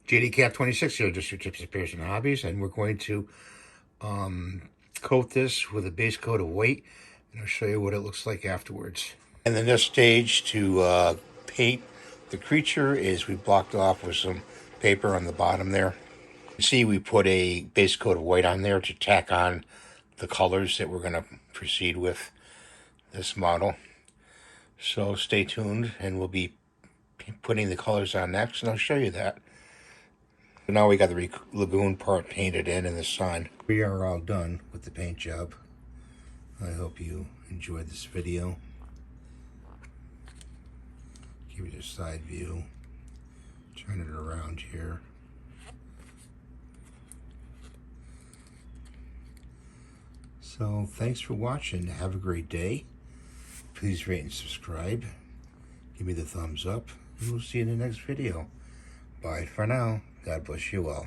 JDCat26 here, just your tips, repairs, and hobbies, and we're going to coat this with a base coat of white, and I'll show you what it looks like afterwards. And the next stage to paint the creature is we blocked off with some paper on the bottom there. You can see we put a base coat of white on there to tack on the colors that we're going to proceed with this model. So stay tuned, and we'll be putting the colors on next, and I'll show you that. Now we got the lagoon part painted in the sun. We are all done with the paint job. I hope you enjoyed this video. Give you a side view. Turn it around here. So thanks for watching. Have a great day. Please rate and subscribe. Give me the thumbs up. And we'll see you in the next video. Bye for now. God bless you all.